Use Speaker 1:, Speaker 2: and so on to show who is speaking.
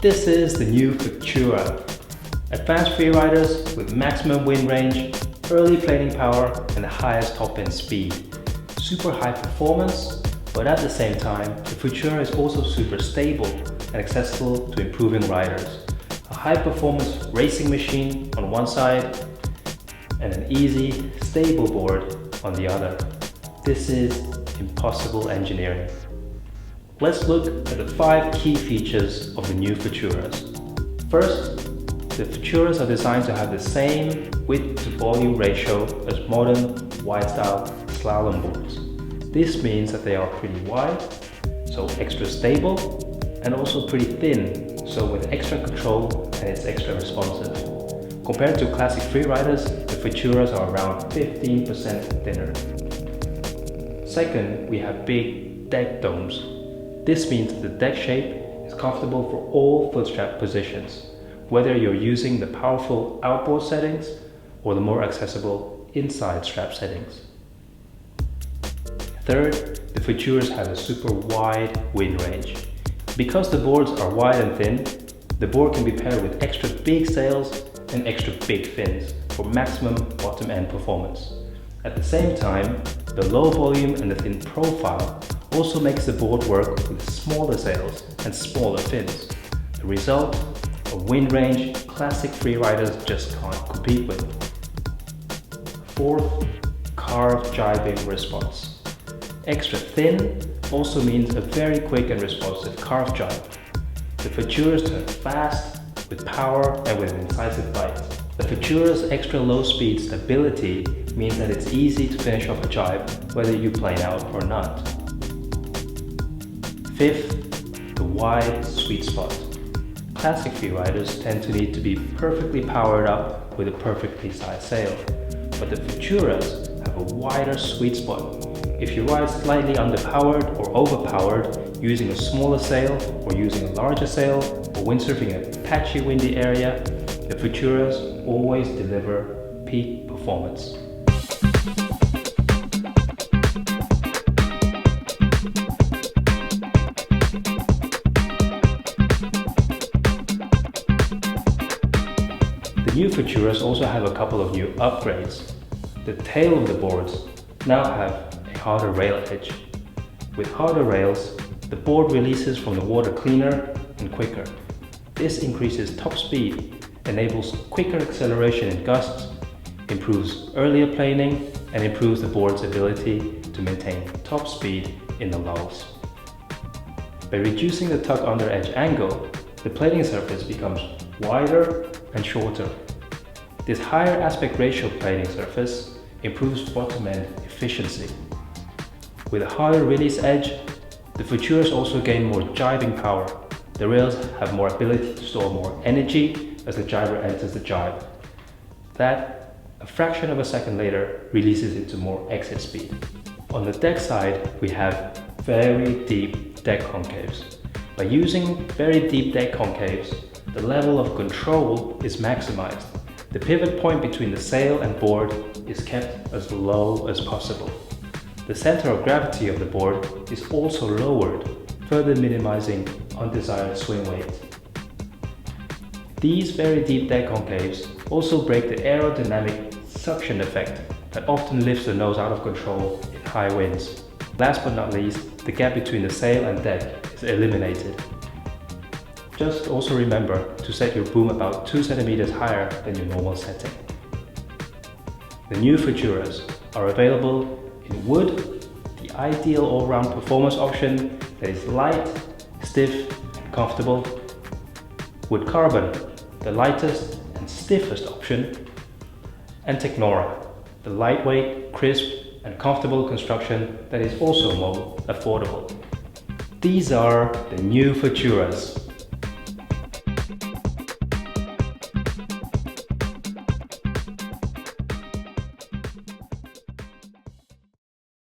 Speaker 1: This is the new Futura. Advanced freeriders with maximum wind range, early planing power and the highest top-end speed. Super high performance, but at the same time, the Futura is also super stable and accessible to improving riders. A high-performance racing machine on one side and an easy, stable board on the other. This is impossible engineering. Let's look at the 5 key features of the new Futuras. First, the Futuras are designed to have the same width to volume ratio as modern wide-style slalom boards. This means that they are pretty wide, so extra stable, and also pretty thin, so with extra control and it's extra responsive. Compared to classic freeriders, the Futuras are around 15% thinner. Second, we have big deck domes. This means that the deck shape is comfortable for all foot strap positions, whether you're using the powerful outboard settings or the more accessible inside strap settings. Third, the Futuras have a super wide wind range. Because the boards are wide and thin, the board can be paired with extra big sails and extra big fins for maximum bottom end performance. At the same time, the low volume and the thin profile also makes the board work with smaller sails and smaller fins. The result, a wind range classic freeriders just can't compete with. Fourth, carved jibing response. Extra thin also means a very quick and responsive carved jibe. The Futuras turn fast, with power and with an incisive bite. The Futura's extra low speed stability means that it's easy to finish off a jibe whether you plane out or not. Fifth, the wide sweet spot. Classic freeriders tend to need to be perfectly powered up with a perfectly sized sail, but the Futuras have a wider sweet spot. If you ride slightly underpowered or overpowered, using a smaller sail or using a larger sail, or windsurfing a patchy windy area, the Futuras always deliver peak performance. The new Futuras also have a couple of new upgrades. The tail of the boards now have a harder rail edge. With harder rails, the board releases from the water cleaner and quicker. This increases top speed, enables quicker acceleration in gusts, improves earlier planing, and improves the board's ability to maintain top speed in the lulls. By reducing the tug under edge angle, the planing surface becomes wider and shorter. This higher aspect ratio planing surface improves bottom end efficiency. With a higher release edge, the Futuras also gain more jibing power. The rails have more ability to store more energy as the jiber enters the jibe. That, a fraction of a second later, releases into more exit speed. On the deck side, we have very deep deck concaves. By using very deep deck concaves, the level of control is maximized. The pivot point between the sail and board is kept as low as possible. The center of gravity of the board is also lowered, further minimizing undesired swing weight. These very deep deck concaves also break the aerodynamic suction effect that often lifts the nose out of control in high winds. Last but not least, the gap between the sail and deck is eliminated. Just also remember to set your boom about 2 centimeters higher than your normal setting. The new Futuras are available in wood, the ideal all-round performance option that is light, stiff and comfortable. Wood carbon, the lightest and stiffest option. And Technora, the lightweight, crisp and comfortable construction that is also more affordable. These are the new Futuras.